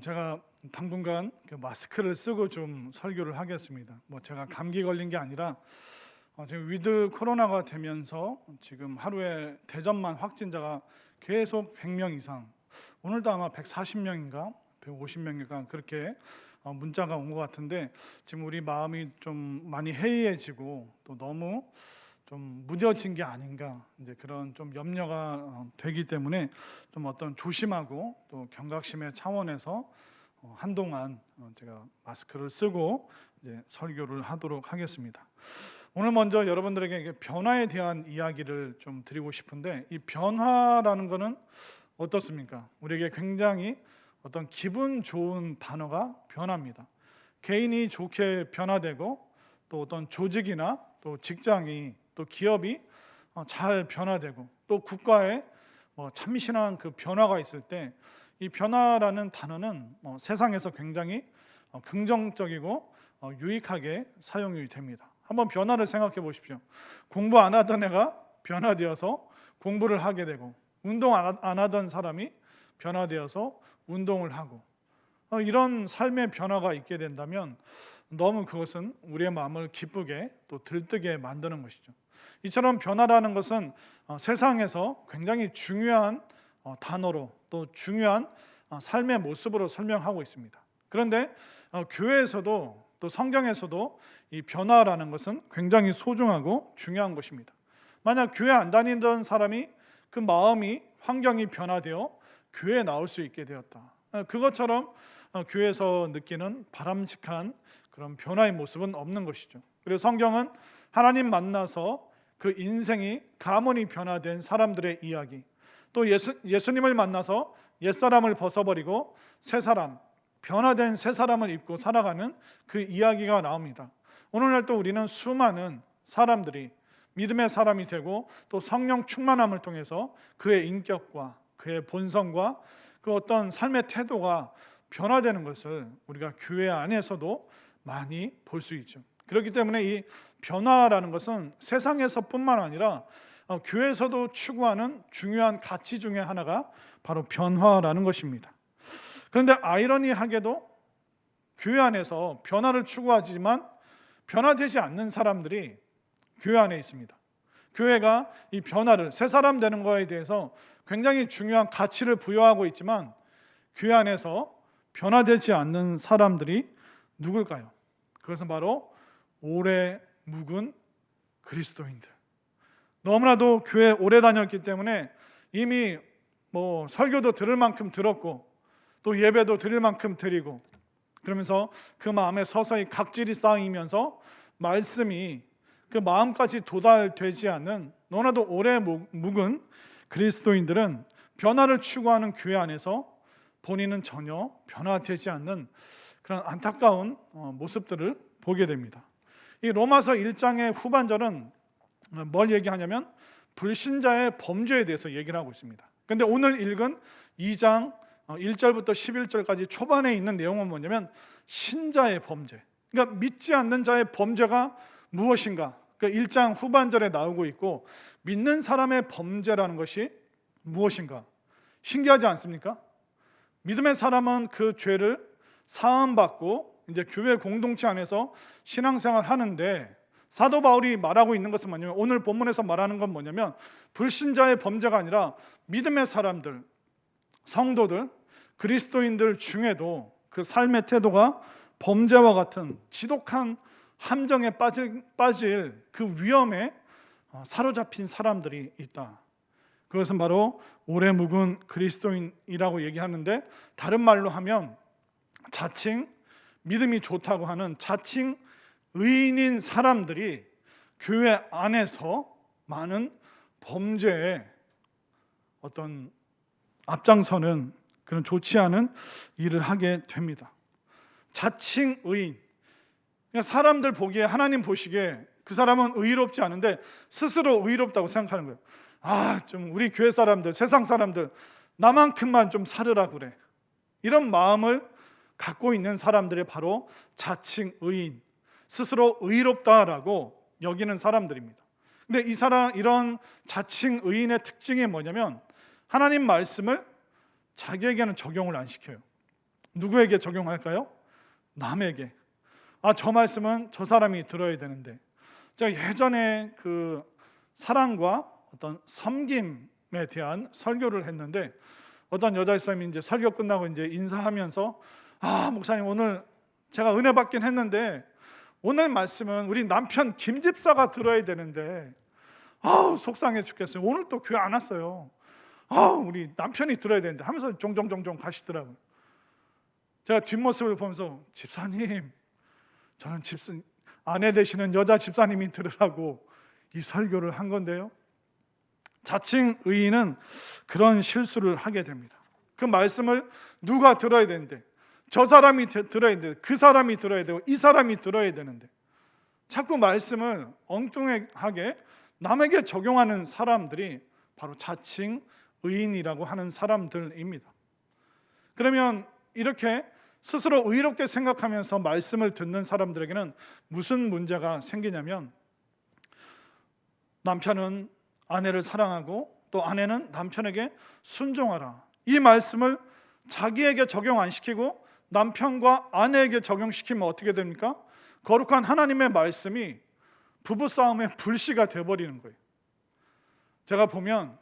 제가 당분간 마스크를 쓰고 좀 설교를 하겠습니다. 제가 감기 걸린 게 아니라 지금 위드 코로나가 되면서 지금 하루에 대전만 확진자가 계속 100명 이상, 오늘도 아마 140명인가 150명인가 그렇게 문자가 온 것 같은데, 지금 우리 마음이 좀 많이 해이해지고 또 너무 좀 무뎌진 게 아닌가, 이제 그런 좀 염려가 되기 때문에 좀 어떤 조심하고 또 경각심의 차원에서 한동안 제가 마스크를 쓰고 이제 설교를 하도록 하겠습니다. 오늘 먼저 여러분들에게 변화에 대한 이야기를 좀 드리고 싶은데, 이 변화라는 것은 어떻습니까? 우리에게 굉장히 어떤 기분 좋은 단어가 변화입니다. 개인이 좋게 변화되고 또 어떤 조직이나 또 직장이 또 기업이 잘 변화되고 또 국가에 참신한 그 변화가 있을 때, 이 변화라는 단어는 세상에서 굉장히 긍정적이고 유익하게 사용이 됩니다. 한번 변화를 생각해 보십시오. 공부 안 하던 애가 변화되어서 공부를 하게 되고, 운동 안 하던 사람이 변화되어서 운동을 하고, 이런 삶의 변화가 있게 된다면 너무 그것은 우리의 마음을 기쁘게 또 들뜨게 만드는 것이죠. 이처럼 변화라는 것은 세상에서 굉장히 중요한 단어로 또 중요한 삶의 모습으로 설명하고 있습니다. 그런데 교회에서도 또 성경에서도 이 변화라는 것은 굉장히 소중하고 중요한 것입니다. 만약 교회 안 다니던 사람이 그 마음이, 환경이 변화되어 교회에 나올 수 있게 되었다, 그것처럼 교회에서 느끼는 바람직한 그런 변화의 모습은 없는 것이죠. 그래서 성경은 하나님 만나서 그 인생이 가문이 변화된 사람들의 이야기, 또 예수님을 만나서 옛사람을 벗어버리고 새 사람, 변화된 새 사람을 입고 살아가는 그 이야기가 나옵니다. 오늘날 또 우리는 수많은 사람들이 믿음의 사람이 되고 또 성령 충만함을 통해서 그의 인격과 그의 본성과 그 어떤 삶의 태도가 변화되는 것을 우리가 교회 안에서도 많이 볼 수 있죠. 그렇기 때문에 이 변화라는 것은 세상에서뿐만 아니라 교회에서도 추구하는 중요한 가치 중에 하나가 바로 변화라는 것입니다. 그런데 아이러니하게도 교회 안에서 변화를 추구하지만 변화되지 않는 사람들이 교회 안에 있습니다. 교회가 이 변화를, 새 사람 되는 것에 대해서 굉장히 중요한 가치를 부여하고 있지만 교회 안에서 변화되지 않는 사람들이 누굴까요? 그것은 바로 오래 묵은 그리스도인들. 너무나도 교회 오래 다녔기 때문에 이미 설교도 들을 만큼 들었고 또 예배도 드릴 만큼 드리고, 그러면서 그 마음에 서서히 각질이 쌓이면서 말씀이 그 마음까지 도달되지 않는 너무나도 오래 묵은 그리스도인들은 변화를 추구하는 교회 안에서 본인은 전혀 변화되지 않는 그런 안타까운 모습들을 보게 됩니다. 이 로마서 1장의 후반절은 뭘 얘기하냐면 불신자의 범죄에 대해서 얘기를 하고 있습니다. 그런데 오늘 읽은 2장 1절부터 11절까지 초반에 있는 내용은 뭐냐면 신자의 범죄, 그러니까 믿지 않는 자의 범죄가 무엇인가, 그러니까 1장 후반절에 나오고 있고, 믿는 사람의 범죄라는 것이 무엇인가 신기하지 않습니까? 믿음의 사람은 그 죄를 사함받고 이제 교회 공동체 안에서 신앙생활 하는데, 사도 바울이 말하고 있는 것은 뭐냐면, 오늘 본문에서 말하는 건 뭐냐면 불신자의 범죄가 아니라 믿음의 사람들, 성도들, 그리스도인들 중에도 그 삶의 태도가 범죄와 같은 지독한 함정에 빠질 그 위험에 사로잡힌 사람들이 있다. 그것은 바로 오래 묵은 그리스도인이라고 얘기하는데, 다른 말로 하면 자칭 믿음이 좋다고 하는 자칭 의인인 사람들이 교회 안에서 많은 범죄에 어떤 앞장서는 그런 좋지 않은 일을 하게 됩니다. 자칭 의인, 그러니까 사람들 보기에, 하나님 보시기에 그 사람은 의롭지 않은데 스스로 의롭다고 생각하는 거예요. 좀 우리 교회 사람들, 세상 사람들 나만큼만 좀 살으라 그래, 이런 마음을 갖고 있는 사람들이 바로 자칭 의인, 스스로 의롭다라고 여기는 사람들입니다. 근데 이런 자칭 의인의 특징이 뭐냐면 하나님 말씀을 자기에게는 적용을 안 시켜요. 누구에게 적용할까요? 남에게. 저 말씀은 저 사람이 들어야 되는데. 제가 예전에 그 사랑과 어떤 섬김에 대한 설교를 했는데, 어떤 여자 집사님이 이제 설교 끝나고 이제 인사하면서 목사님, 오늘 제가 은혜 받긴 했는데 오늘 말씀은 우리 남편 김 집사가 들어야 되는데 속상해 죽겠어요. 오늘 또 교회 안 왔어요. 우리 남편이 들어야 되는데 하면서 종종 가시더라고요. 제가 뒷모습을 보면서, 집사님, 저는 아내 되시는 여자 집사님이 들으라고 이 설교를 한 건데요. 자칭 의인은 그런 실수를 하게 됩니다. 그 말씀을 누가 들어야 되는데, 저 사람이 들어야 되는데, 그 사람이 들어야 되고, 이 사람이 들어야 되는데 자꾸 말씀을 엉뚱하게 남에게 적용하는 사람들이 바로 자칭 의인이라고 하는 사람들입니다. 그러면 이렇게 스스로 의롭게 생각하면서 말씀을 듣는 사람들에게는 무슨 문제가 생기냐면, 남편은 아내를 사랑하고 또 아내는 남편에게 순종하라, 이 말씀을 자기에게 적용 안 시키고 남편과 아내에게 적용시키면 어떻게 됩니까? 거룩한 하나님의 말씀이 부부싸움의 불씨가 되어버리는 거예요. 제가 보면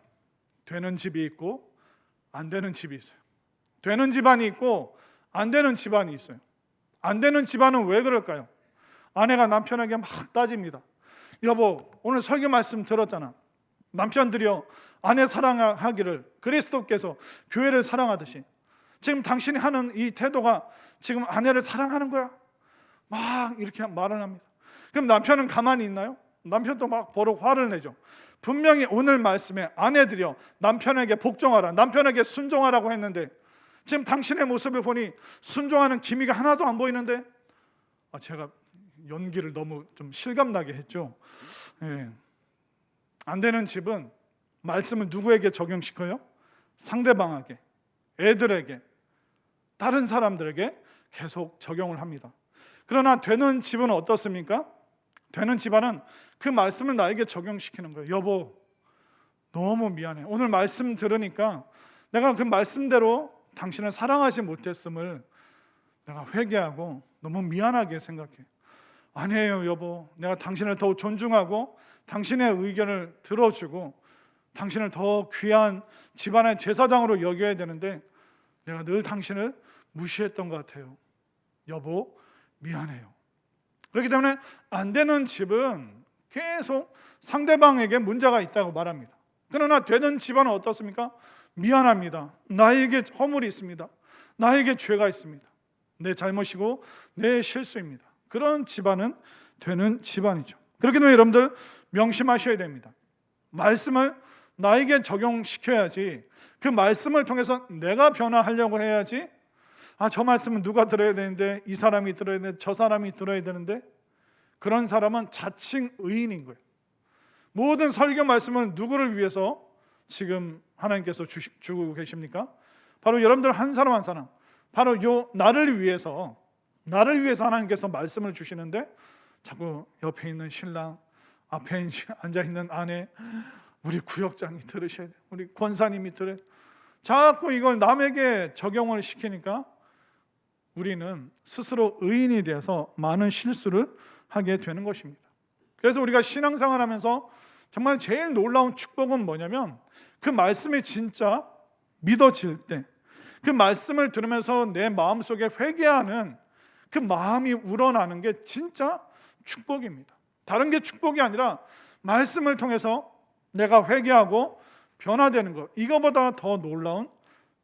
되는 집이 있고 안 되는 집이 있어요. 되는 집안이 있고 안 되는 집안이 있어요. 안 되는 집안은 왜 그럴까요? 아내가 남편에게 막 따집니다. 여보, 오늘 설교 말씀 들었잖아. 남편들이여, 아내 사랑하기를 그리스도께서 교회를 사랑하듯이 지금 당신이 하는 이 태도가 지금 아내를 사랑하는 거야? 막 이렇게 말을 합니다. 그럼 남편은 가만히 있나요? 남편도 막 버럭 화를 내죠. 분명히 오늘 말씀에 아내들이여 남편에게 복종하라, 남편에게 순종하라고 했는데 지금 당신의 모습을 보니 순종하는 기미가 하나도 안 보이는데, 제가 연기를 너무 좀 실감나게 했죠. 안 되는 집은 말씀을 누구에게 적용시켜요? 상대방에게, 애들에게, 다른 사람들에게 계속 적용을 합니다. 그러나 되는 집은 어떻습니까? 되는 집안은 그 말씀을 나에게 적용시키는 거예요. 여보, 너무 미안해. 오늘 말씀 들으니까 내가 그 말씀대로 당신을 사랑하지 못했음을 내가 회개하고 너무 미안하게 생각해. 아니에요 여보, 내가 당신을 더 존중하고 당신의 의견을 들어주고 당신을 더 귀한 집안의 제사장으로 여겨야 되는데 내가 늘 당신을 무시했던 것 같아요. 여보, 미안해요. 그렇기 때문에 안 되는 집은 계속 상대방에게 문제가 있다고 말합니다. 그러나 되는 집안은 어떻습니까? 미안합니다. 나에게 허물이 있습니다. 나에게 죄가 있습니다. 내 잘못이고 내 실수입니다. 그런 집안은 되는 집안이죠. 그렇기 때문에 여러분들 명심하셔야 됩니다. 말씀을 나에게 적용시켜야지, 그 말씀을 통해서 내가 변화하려고 해야지, 저 말씀은 누가 들어야 되는데, 이 사람이 들어야 되는데, 저 사람이 들어야 되는데, 그런 사람은 자칭 의인인 거예요. 모든 설교 말씀은 누구를 위해서 지금 하나님께서 주고 계십니까? 바로 여러분들 한 사람 한 사람, 바로 나를 위해서 하나님께서 말씀을 주시는데, 자꾸 옆에 있는 신랑, 앞에 앉아있는 아내, 우리 구역장이 들으셔야 돼요, 우리 권사님이 들어야 돼요. 자꾸 이걸 남에게 적용을 시키니까 우리는 스스로 의인이 되어서 많은 실수를 하게 되는 것입니다. 그래서 우리가 신앙생활 하면서 정말 제일 놀라운 축복은 뭐냐면, 그 말씀이 진짜 믿어질 때, 그 말씀을 들으면서 내 마음속에 회개하는 그 마음이 우러나는 게 진짜 축복입니다. 다른 게 축복이 아니라 말씀을 통해서 내가 회개하고 변화되는 것, 이거보다 더 놀라운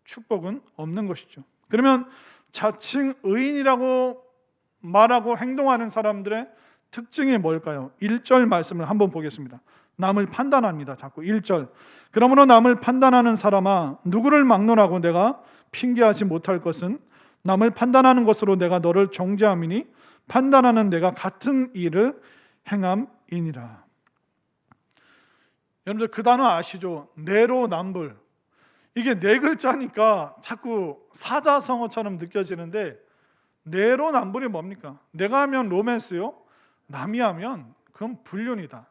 축복은 없는 것이죠. 그러면 자칭 의인이라고 말하고 행동하는 사람들의 특징이 뭘까요? 1절 말씀을 한번 보겠습니다. 남을 판단합니다. 자꾸 1절. 그러므로 남을 판단하는 사람아, 누구를 막론하고 내가 핑계하지 못할 것은 남을 판단하는 것으로 내가 너를 정죄함이니 판단하는 내가 같은 일을 행함이니라. 여러분들 그 단어 아시죠? 내로남불. 이게 네 글자니까 자꾸 사자성어처럼 느껴지는데, 내로남불이 뭡니까? 내가 하면 로맨스요, 남이 하면 그건 불륜이다.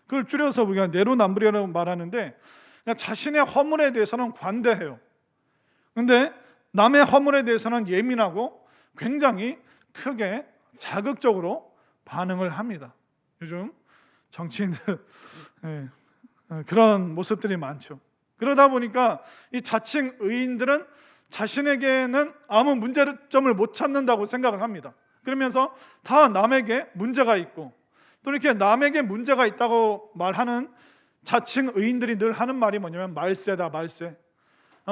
그걸 줄여서 우리가 내로남불이라고 말하는데, 자신의 허물에 대해서는 관대해요. 그런데 남의 허물에 대해서는 예민하고 굉장히 크게 자극적으로 반응을 합니다. 요즘 정치인들 그런 모습들이 많죠. 그러다 보니까 이 자칭 의인들은 자신에게는 아무 문제점을 못 찾는다고 생각을 합니다. 그러면서 다 남에게 문제가 있고, 또 이렇게 남에게 문제가 있다고 말하는 자칭 의인들이 늘 하는 말이 뭐냐면 말세다, 말세.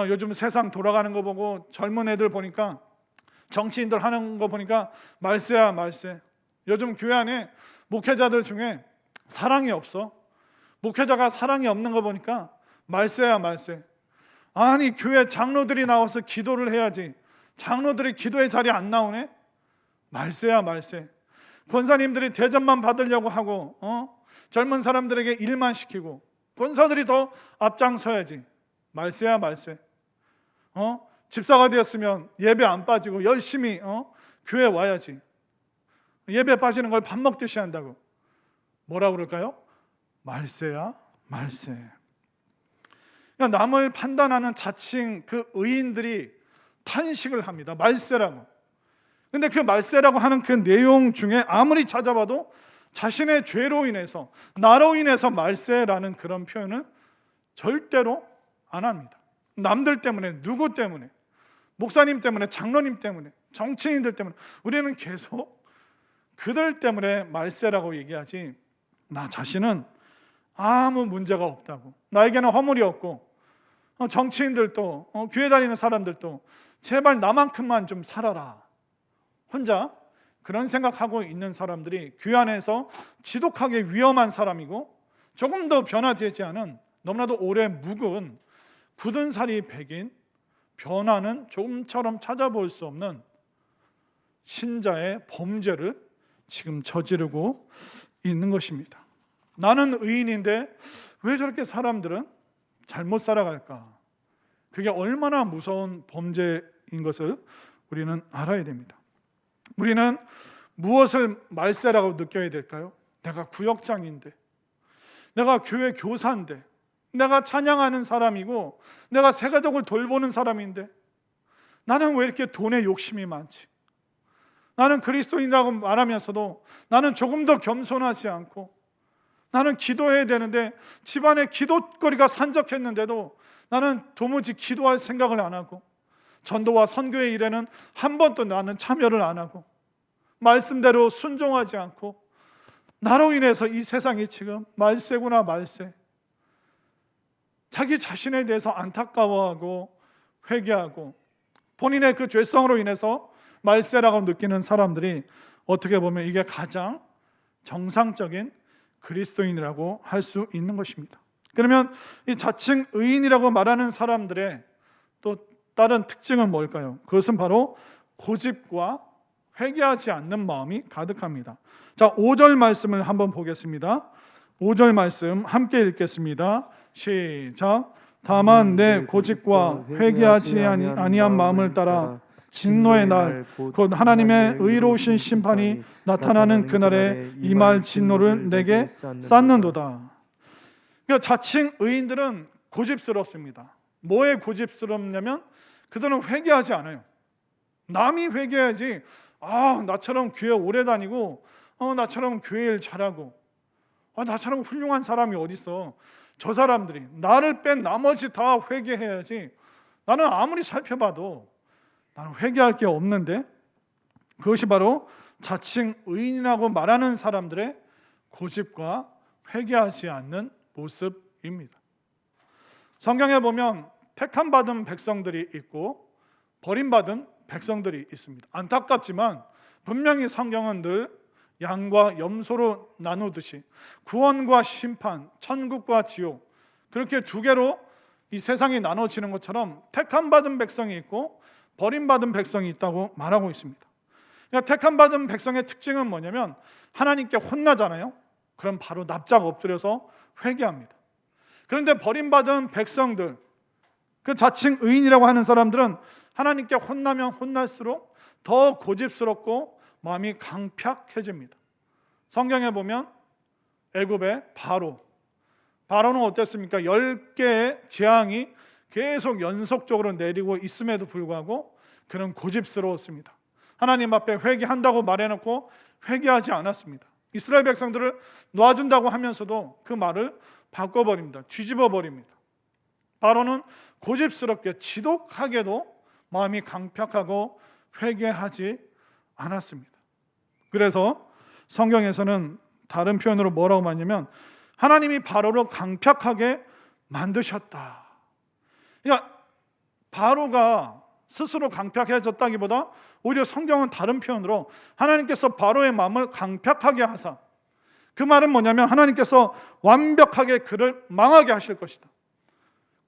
요즘 세상 돌아가는 거 보고 젊은 애들 보니까, 정치인들 하는 거 보니까 말세야, 말세. 요즘 교회 안에 목회자들 중에 사랑이 없어. 목회자가 사랑이 없는 거 보니까 말세야, 말세. 아니, 교회 장로들이 나와서 기도를 해야지, 장로들이 기도의 자리에 안 나오네? 말세야, 말세. 권사님들이 대접만 받으려고 하고 젊은 사람들에게 일만 시키고 권사들이 더 앞장서야지. 말세야, 말세. 집사가 되었으면 예배 안 빠지고 열심히 교회 와야지. 예배 빠지는 걸 밥 먹듯이 한다고. 뭐라 그럴까요? 말세야, 말세. 그러니까 남을 판단하는 자칭 그 의인들이 탄식을 합니다. 말세라고. 근데 그 말세라고 하는 그 내용 중에 아무리 찾아봐도 자신의 죄로 인해서, 나로 인해서 말세라는 그런 표현을 절대로 안 합니다. 남들 때문에, 누구 때문에, 목사님 때문에, 장로님 때문에, 정치인들 때문에, 우리는 계속 그들 때문에 말세라고 얘기하지, 나 자신은 아무 문제가 없다고, 나에게는 허물이 없고, 정치인들도 교회 다니는 사람들도 제발 나만큼만 좀 살아라, 혼자 그런 생각하고 있는 사람들이 교회 안에서 지독하게 위험한 사람이고, 조금 더 변화되지 않은 너무나도 오래 묵은 굳은 살이 배긴, 변화는 조금처럼 찾아볼 수 없는 신자의 범죄를 지금 저지르고 있는 것입니다. 나는 의인인데 왜 저렇게 사람들은 잘못 살아갈까? 그게 얼마나 무서운 범죄인 것을 우리는 알아야 됩니다. 우리는 무엇을 말세라고 느껴야 될까요? 내가 구역장인데, 내가 교회 교사인데, 내가 찬양하는 사람이고, 내가 새가족을 돌보는 사람인데, 나는 왜 이렇게 돈에 욕심이 많지? 나는 그리스도인이라고 말하면서도 나는 조금 더 겸손하지 않고, 나는 기도해야 되는데 집안에 기도거리가 산적했는데도 나는 도무지 기도할 생각을 안 하고, 전도와 선교의 일에는 한 번도 나는 참여를 안 하고, 말씀대로 순종하지 않고, 나로 인해서 이 세상이 지금 말세구나, 말세. 자기 자신에 대해서 안타까워하고 회개하고 본인의 그 죄성으로 인해서 말세라고 느끼는 사람들이 어떻게 보면 이게 가장 정상적인 그리스도인이라고 할 수 있는 것입니다. 그러면 이 자칭 의인이라고 말하는 사람들의 또 다른 특징은 뭘까요? 그것은 바로 고집과 회개하지 않는 마음이 가득합니다. 자, 5절 말씀을 한번 보겠습니다. 5절 말씀 함께 읽겠습니다. 시작. 다만 내 고집과 회개하지 아니한 마음을 따라 진노의 날 곧 하나님의 의로우신 심판이 나타나는 그날에 이 말 진노를 내게 쌓는도다. 그러니까 자칭 의인들은 고집스럽습니다. 뭐에 고집스럽냐면 그들은 회개하지 않아요. 남이 회개해야지. 나처럼 교회 오래 다니고 나처럼 교회 일 잘하고 나처럼 훌륭한 사람이 어디 있어. 저 사람들이 나를 뺀 나머지 다 회개해야지. 나는 아무리 살펴봐도 나는 회개할 게 없는데. 그것이 바로 자칭 의인이라고 말하는 사람들의 고집과 회개하지 않는 모습입니다. 성경에 보면 택함받은 백성들이 있고 버림받은 백성들이 있습니다. 안타깝지만 분명히 성경은 늘 양과 염소로 나누듯이 구원과 심판, 천국과 지옥, 그렇게 두 개로 이 세상이 나눠지는 것처럼 택함받은 백성이 있고 버림받은 백성이 있다고 말하고 있습니다. 그러니까 택함받은 백성의 특징은 뭐냐면 하나님께 혼나잖아요. 그럼 바로 납작 엎드려서 회개합니다. 그런데 버림받은 백성들, 그 자칭 의인이라고 하는 사람들은 하나님께 혼나면 혼날수록 더 고집스럽고 마음이 강팍해집니다. 성경에 보면 애굽의 바로는 어땠습니까? 10개의 재앙이 계속 연속적으로 내리고 있음에도 불구하고 그는 고집스러웠습니다. 하나님 앞에 회개한다고 말해놓고 회개하지 않았습니다. 이스라엘 백성들을 놔준다고 하면서도 그 말을 바꿔버립니다. 뒤집어 버립니다. 바로는 고집스럽게 지독하게도 마음이 강팍하고 회개하지 않았습니다. 그래서 성경에서는 다른 표현으로 뭐라고 말하냐면 하나님이 바로를 강팍하게 만드셨다. 그러니까 바로가 스스로 강팍해졌다기보다 오히려 성경은 다른 표현으로 하나님께서 바로의 마음을 강팍하게 하사, 그 말은 뭐냐면 하나님께서 완벽하게 그를 망하게 하실 것이다.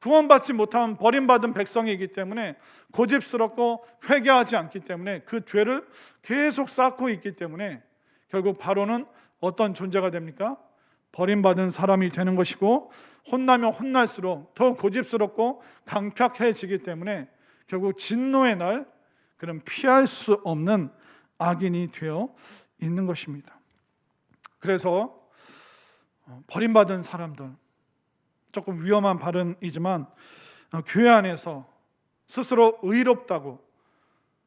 구원받지 못한 버림받은 백성이기 때문에 고집스럽고 회개하지 않기 때문에 그 죄를 계속 쌓고 있기 때문에 결국 바로는 어떤 존재가 됩니까? 버림받은 사람이 되는 것이고, 혼나면 혼날수록 더 고집스럽고 강팍해지기 때문에 결국 진노의 날 그는 피할 수 없는 악인이 되어 있는 것입니다. 그래서 버림받은 사람들, 조금 위험한 발언이지만 교회 안에서 스스로 의롭다고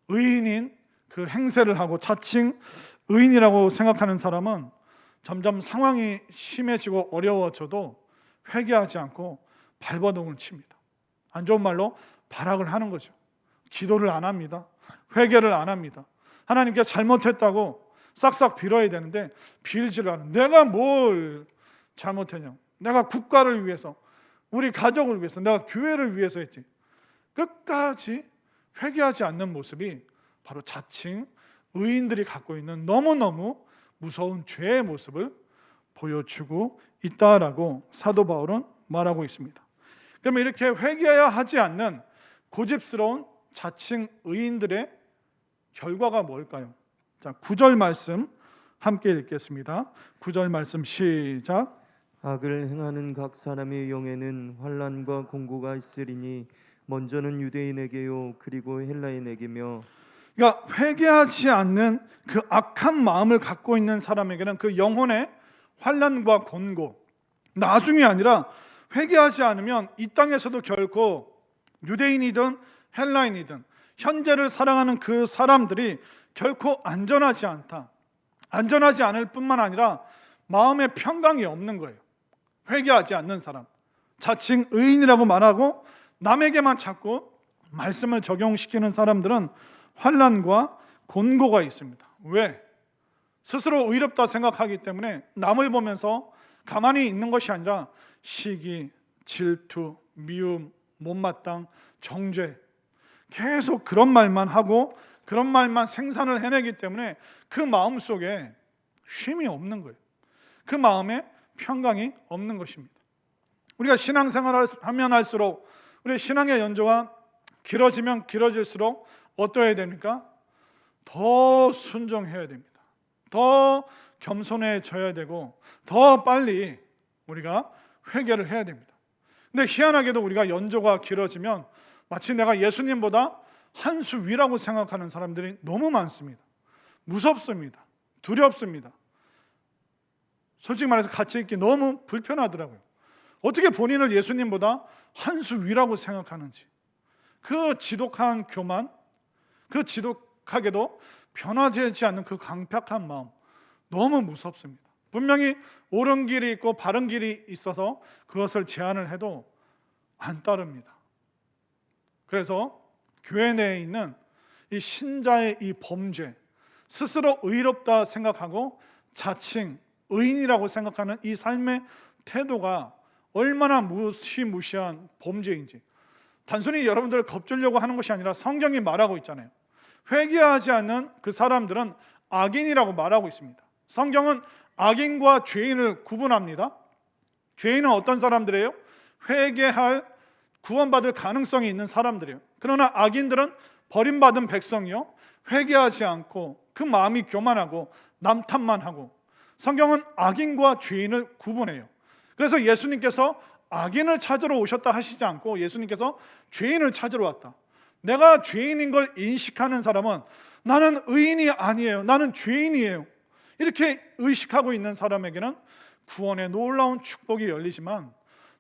의인인 그 행세를 하고 자칭 의인이라고 생각하는 사람은 점점 상황이 심해지고 어려워져도 회개하지 않고 발버둥을 칩니다. 안 좋은 말로 발악을 하는 거죠. 기도를 안 합니다. 회개를 안 합니다. 하나님께 잘못했다고 싹싹 빌어야 되는데 빌지를 않아요. 내가 뭘 잘못했냐? 내가 국가를 위해서, 우리 가족을 위해서, 내가 교회를 위해서 했지. 끝까지 회개하지 않는 모습이 바로 자칭 의인들이 갖고 있는 너무너무 무서운 죄의 모습을 보여주고 있다라고 사도 바울은 말하고 있습니다. 그러면 이렇게 회개해야 하지 않는 고집스러운 자칭 의인들의 결과가 뭘까요? 자, 9절 말씀 함께 읽겠습니다. 9절 말씀 시작. 악을 행하는 각 사람의 영에는 환난과 공고가 있으리니 먼저는 유대인에게요 그리고 헬라인에게며. 그러니까 회개하지 않는 그 악한 마음을 갖고 있는 사람에게는 그 영혼의 환난과 곤고, 나중이 아니라 회개하지 않으면 이 땅에서도 결코 유대인이든 헬라인이든 현재를 살아가는 그 사람들이 결코 안전하지 않다. 안전하지 않을 뿐만 아니라 마음의 평강이 없는 거예요. 회개하지 않는 사람, 자칭 의인이라고 말하고 남에게만 자꾸 말씀을 적용시키는 사람들은 환난과 곤고가 있습니다. 왜? 스스로 의롭다 생각하기 때문에 남을 보면서 가만히 있는 것이 아니라 시기, 질투, 미움, 못마땅, 정죄, 계속 그런 말만 하고 그런 말만 생산을 해내기 때문에 그 마음 속에 쉼이 없는 거예요. 그 마음에 평강이 없는 것입니다. 우리가 신앙생활을 하면 할수록 우리 신앙의 연조가 길어지면 길어질수록 어떠해야 됩니까? 더 순종해야 됩니다. 더 겸손해져야 되고 더 빨리 우리가 회개를 해야 됩니다. 근데 희한하게도 우리가 연조가 길어지면 마치 내가 예수님보다 한 수 위라고 생각하는 사람들이 너무 많습니다. 무섭습니다. 두렵습니다. 솔직히 말해서 같이 있기 너무 불편하더라고요. 어떻게 본인을 예수님보다 한 수 위라고 생각하는지, 그 지독한 교만, 그 지독하게도 변화되지 않는 그 강팍한 마음, 너무 무섭습니다. 분명히 옳은 길이 있고 바른 길이 있어서 그것을 제안을 해도 안 따릅니다. 그래서 교회 내에 있는 이 신자의 이 범죄, 스스로 의롭다 생각하고 자칭 의인이라고 생각하는 이 삶의 태도가 얼마나 무시무시한 범죄인지, 단순히 여러분들을 겁주려고 하는 것이 아니라 성경이 말하고 있잖아요. 회개하지 않는 그 사람들은 악인이라고 말하고 있습니다. 성경은 악인과 죄인을 구분합니다. 죄인은 어떤 사람들이에요? 회개할, 구원받을 가능성이 있는 사람들이에요. 그러나 악인들은 버림받은 백성이요, 회개하지 않고 그 마음이 교만하고 남 탓만 하고. 성경은 악인과 죄인을 구분해요. 그래서 예수님께서 악인을 찾으러 오셨다 하시지 않고 예수님께서 죄인을 찾으러 왔다. 내가 죄인인 걸 인식하는 사람은 나는 의인이 아니에요, 나는 죄인이에요, 이렇게 의식하고 있는 사람에게는 구원의 놀라운 축복이 열리지만,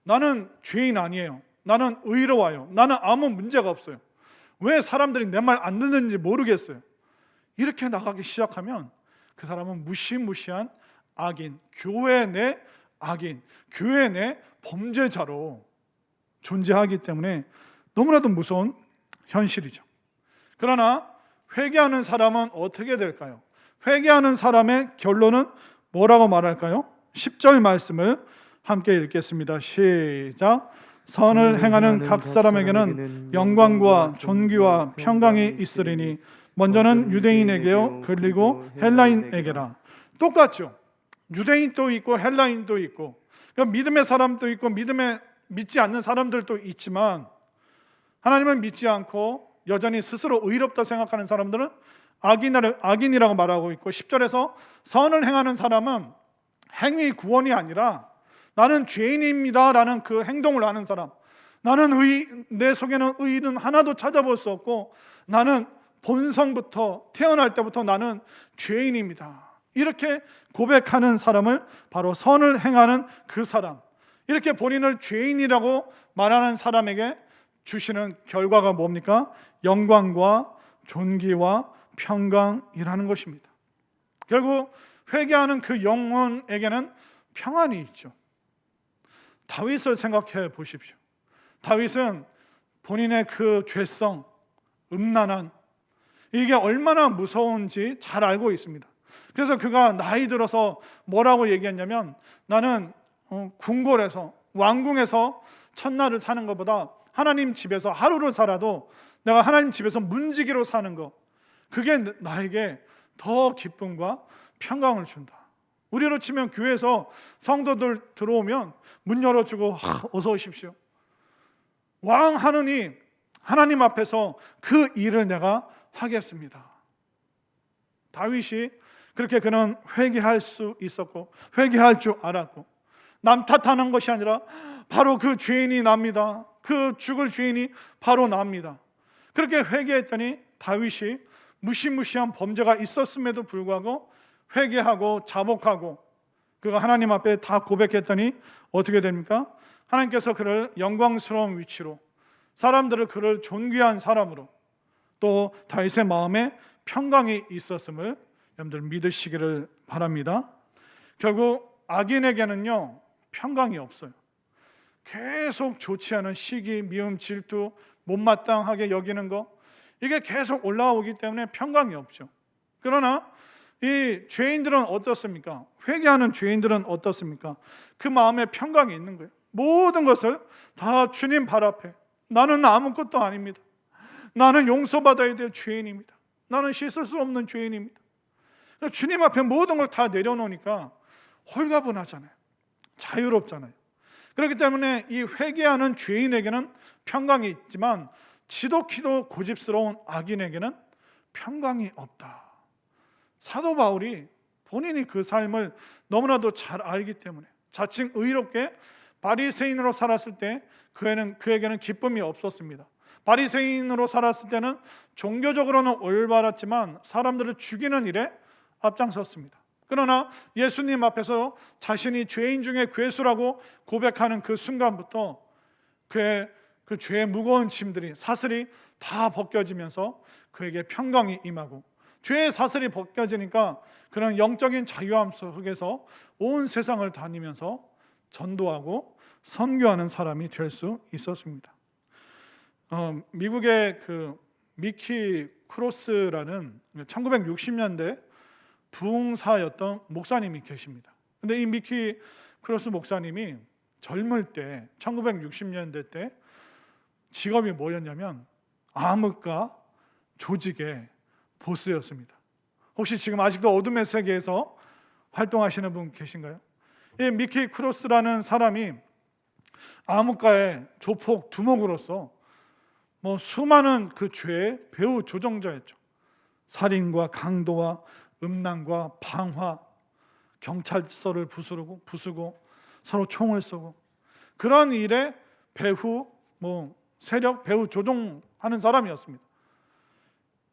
나는 죄인 아니에요, 나는 의로워요, 나는 아무 문제가 없어요, 왜 사람들이 내 말 안 듣는지 모르겠어요. 이렇게 나가기 시작하면 그 사람은 무시무시한 악인, 교회 내 악인, 교회 내 범죄자로 존재하기 때문에 너무나도 무서운 현실이죠. 그러나 회개하는 사람은 어떻게 될까요? 회개하는 사람의 결론은 뭐라고 말할까요? 10절 말씀을 함께 읽겠습니다. 시작. 선을 행하는 각 사람에게는 영광과 존귀와 평강이 있으리니 먼저는 유대인에게요 그리고 헬라인에게라. 똑같죠. 유대인도 있고 헬라인도 있고, 그러니까 믿음의 사람도 있고 믿지 않는 사람들도 있지만, 하나님을 믿지 않고 여전히 스스로 의롭다 생각하는 사람들은 악인이라고 말하고 있고, 10절에서 선을 행하는 사람은 행위 구원이 아니라 나는 죄인입니다 라는 그 행동을 하는 사람, 내 속에는 의는 하나도 찾아볼 수 없고 나는 본성부터, 태어날 때부터 나는 죄인입니다, 이렇게 고백하는 사람을 바로 선을 행하는 그 사람, 이렇게 본인을 죄인이라고 말하는 사람에게 주시는 결과가 뭡니까? 영광과 존귀와 평강이라는 것입니다. 결국 회개하는 그 영혼에게는 평안이 있죠. 다윗을 생각해 보십시오. 다윗은 본인의 그 죄성, 음란한, 이게 얼마나 무서운지 잘 알고 있습니다. 그래서 그가 나이 들어서 뭐라고 얘기했냐면, 나는 궁궐에서, 왕궁에서 첫날을 사는 것보다 하나님 집에서 하루를 살아도 내가 하나님 집에서 문지기로 사는 것, 그게 나에게 더 기쁨과 평강을 준다. 우리로 치면 교회에서 성도들 들어오면 문 열어주고 어서 오십시오, 왕 하느니 하나님 앞에서 그 일을 내가 하겠습니다. 다윗이 그렇게 그는 회개할 수 있었고 회개할 줄 알았고, 남 탓하는 것이 아니라 바로 그 죄인이 납니다. 그 죽을 죄인이 바로 납니다. 그렇게 회개했더니 다윗이 무시무시한 범죄가 있었음에도 불구하고 회개하고 자복하고 그가 하나님 앞에 다 고백했더니 어떻게 됩니까? 하나님께서 그를 영광스러운 위치로, 사람들을 그를 존귀한 사람으로, 또 다윗의 마음에 평강이 있었음을 여러분들 믿으시기를 바랍니다. 결국 악인에게는요 평강이 없어요. 계속 좋지 않은 시기, 미움, 질투, 못마땅하게 여기는 거, 이게 계속 올라오기 때문에 평강이 없죠. 그러나 이 죄인들은 어떻습니까? 회개하는 죄인들은 어떻습니까? 그 마음에 평강이 있는 거예요. 모든 것을 다 주님 발 앞에, 나는 아무것도 아닙니다, 나는 용서받아야 될 죄인입니다, 나는 씻을 수 없는 죄인입니다. 주님 앞에 모든 걸 다 내려놓으니까 홀가분하잖아요. 자유롭잖아요. 그렇기 때문에 이 회개하는 죄인에게는 평강이 있지만 지독히도 고집스러운 악인에게는 평강이 없다. 사도 바울이 본인이 그 삶을 너무나도 잘 알기 때문에 자칭 의롭게 바리새인으로 살았을 때 그에게는 기쁨이 없었습니다. 바리새인으로 살았을 때는 종교적으로는 올바랐지만 사람들을 죽이는 일에 앞장섰습니다. 그러나 예수님 앞에서 자신이 죄인 중에 괴수라고 고백하는 그 순간부터 그의 그 죄의 무거운 짐들이, 사슬이 다 벗겨지면서 그에게 평강이 임하고, 죄의 사슬이 벗겨지니까 그런 영적인 자유함 속에서 온 세상을 다니면서 전도하고 선교하는 사람이 될 수 있었습니다. 미국의 그 미키 크로스라는 1960년대 부흥사였던 목사님이 계십니다. 근데 이 미키 크로스 목사님이 젊을 때 1960년대 때 직업이 뭐였냐면 암흑가 조직의 보스였습니다. 혹시 지금 아직도 어둠의 세계에서 활동하시는 분 계신가요? 이 미키 크로스라는 사람이 암흑가의 조폭 두목으로서 수많은 그 죄의 배후 조종자였죠. 살인과 강도와 음란과 방화, 경찰서를 부수고 서로 총을 쏘고, 그런 일에 배후 세력, 배후 조종하는 사람이었습니다.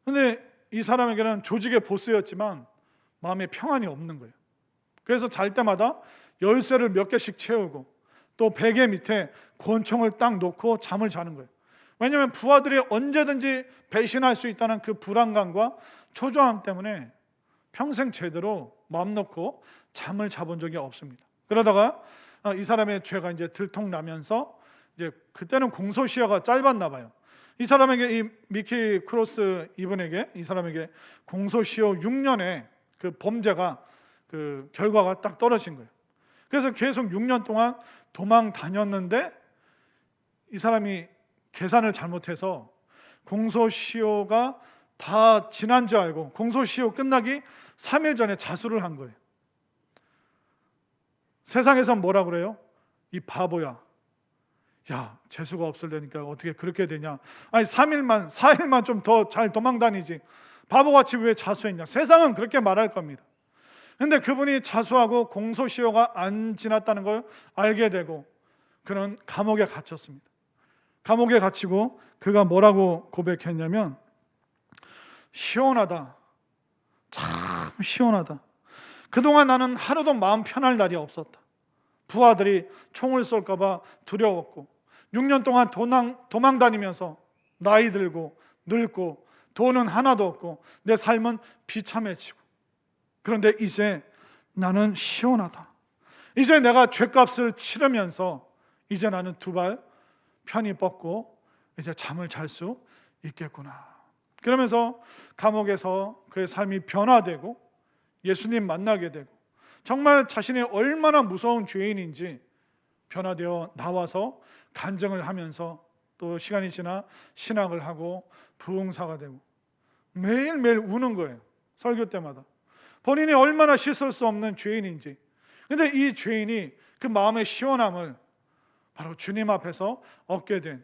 그런데 이 사람에게는 조직의 보스였지만 마음에 평안이 없는 거예요. 그래서 잘 때마다 열쇠를 몇 개씩 채우고 또 베개 밑에 권총을 딱 놓고 잠을 자는 거예요. 왜냐하면 부하들이 언제든지 배신할 수 있다는 그 불안감과 초조함 때문에 평생 제대로 마음 놓고 잠을 자본 적이 없습니다. 그러다가 이 사람의 죄가 이제 들통나면서 이제 그때는 공소시효가 짧았나 봐요. 이 사람에게, 이 미키 크로스 이분에게, 이 사람에게 공소시효 6년의 그 범죄가 그 결과가 딱 떨어진 거예요. 그래서 계속 6년 동안 도망 다녔는데 이 사람이 계산을 잘못해서 공소시효가 다 지난 줄 알고 공소시효 끝나기 3일 전에 자수를 한 거예요. 세상에선 뭐라 그래요? 이 바보야, 야, 재수가 없으려니까 어떻게 그렇게 되냐, 아니 3일만 4일만 좀 더 잘 도망 다니지, 바보같이 왜 자수했냐, 세상은 그렇게 말할 겁니다. 근데 그분이 자수하고 공소시효가 안 지났다는 걸 알게 되고 그는 감옥에 갇혔습니다. 감옥에 갇히고 그가 뭐라고 고백했냐면, 시원하다, 참 시원하다. 그동안 나는 하루도 마음 편할 날이 없었다. 부하들이 총을 쏠까 봐 두려웠고 6년 동안 도망 다니면서 나이 들고 늙고 돈은 하나도 없고 내 삶은 비참해지고, 그런데 이제 나는 시원하다. 이제 내가 죄값을 치르면서 이제 나는 두 발 편히 뻗고 이제 잠을 잘 수 있겠구나. 그러면서 감옥에서 그의 삶이 변화되고 예수님 만나게 되고 정말 자신이 얼마나 무서운 죄인인지 변화되어 나와서 간증을 하면서 또 시간이 지나 신학을 하고 부흥사가 되고 매일매일 우는 거예요. 설교 때마다 본인이 얼마나 씻을 수 없는 죄인인지. 그런데 이 죄인이 그 마음의 시원함을 바로 주님 앞에서 얻게 된,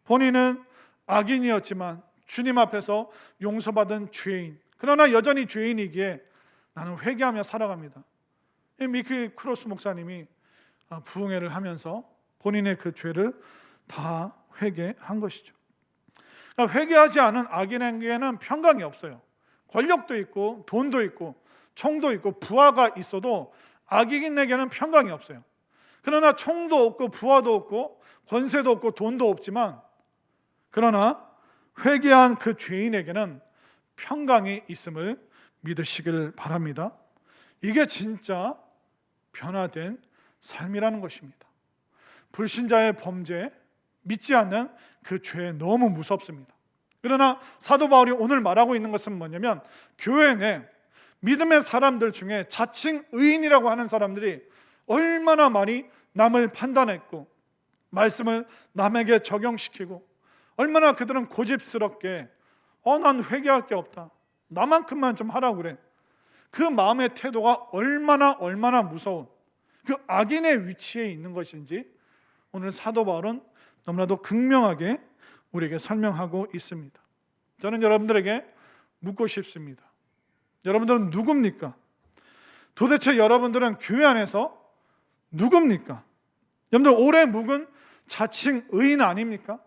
본인은 악인이었지만 주님 앞에서 용서받은 죄인, 그러나 여전히 죄인이기에 나는 회개하며 살아갑니다. 미키 크로스 목사님이 부흥회를 하면서 본인의 그 죄를 다 회개한 것이죠. 그러니까 회개하지 않은 악인에게는 평강이 없어요. 권력도 있고 돈도 있고 총도 있고 부하가 있어도 악인에게는 평강이 없어요. 그러나 총도 없고 부하도 없고 권세도 없고 돈도 없지만, 그러나 회개한 그 죄인에게는 평강이 있음을 믿으시길 바랍니다. 이게 진짜 변화된 삶이라는 것입니다. 불신자의 범죄, 믿지 않는 그 죄 너무 무섭습니다. 그러나 사도 바울이 오늘 말하고 있는 것은 뭐냐면, 교회 내 믿음의 사람들 중에 자칭 의인이라고 하는 사람들이 얼마나 많이 남을 판단했고 말씀을 남에게 적용시키고 얼마나 그들은 고집스럽게 난 회개할 게 없다, 나만큼만 좀 하라고 그래. 그 마음의 태도가 얼마나 무서운 그 악인의 위치에 있는 것인지 오늘 사도 바울은 너무나도 극명하게 우리에게 설명하고 있습니다. 저는 여러분들에게 묻고 싶습니다. 여러분들은 누굽니까? 도대체 여러분들은 교회 안에서 누굽니까? 여러분들 오래 묵은 자칭 의인 아닙니까?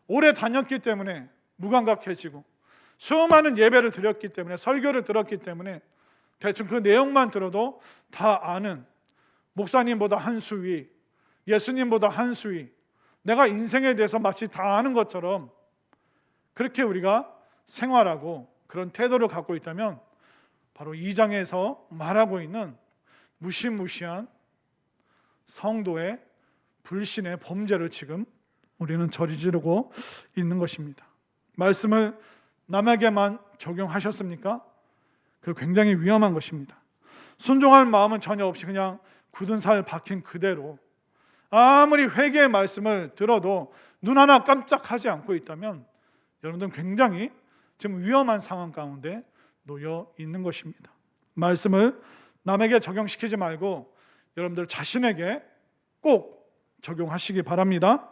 오래 다녔기 때문에 무감각해지고 수많은 예배를 드렸기 때문에 설교를 들었기 때문에 대충 그 내용만 들어도 다 아는, 목사님보다 한 수 위, 예수님보다 한 수 위, 내가 인생에 대해서 마치 다 아는 것처럼 그렇게 우리가 생활하고 그런 태도를 갖고 있다면 바로 2장에서 말하고 있는 무시무시한 성도의 불신의 범죄를 지금 우리는 저지르고 있는 것입니다. 말씀을 남에게만 적용하셨습니까? 그 굉장히 위험한 것입니다. 순종할 마음은 전혀 없이 그냥 굳은 살 박힌 그대로 아무리 회개의 말씀을 들어도 눈 하나 깜짝하지 않고 있다면 여러분들은 굉장히 지금 위험한 상황 가운데 놓여 있는 것입니다. 말씀을 남에게 적용시키지 말고 여러분들 자신에게 꼭 적용하시기 바랍니다.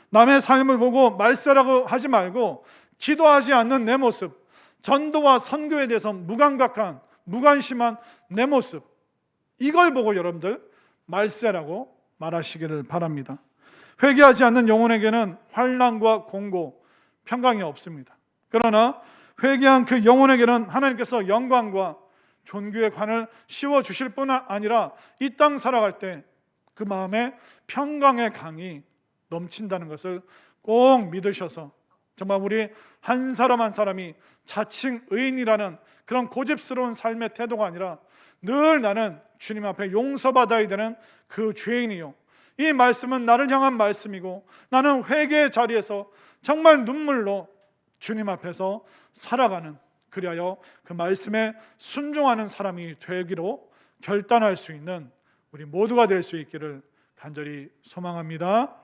남의 삶을 보고 말세라고 하지 말고 기도하지 않는 내 모습, 전도와 선교에 대해서 무감각한, 무관심한 내 모습, 이걸 보고 여러분들 말세라고 말하시기를 바랍니다. 회개하지 않는 영혼에게는 환난과 공고, 평강이 없습니다. 그러나 회개한 그 영혼에게는 하나님께서 영광과 존귀의 관을 씌워주실 뿐 아니라 이 땅 살아갈 때 그 마음에 평강의 강이 넘친다는 것을 꼭 믿으셔서 정말 우리 한 사람 한 사람이 자칭 의인이라는 그런 고집스러운 삶의 태도가 아니라 늘 나는 주님 앞에 용서받아야 되는 그 죄인이요, 이 말씀은 나를 향한 말씀이고 나는 회개의 자리에서 정말 눈물로 주님 앞에서 살아가는, 그리하여 그 말씀에 순종하는 사람이 되기로 결단할 수 있는 우리 모두가 될 수 있기를 간절히 소망합니다.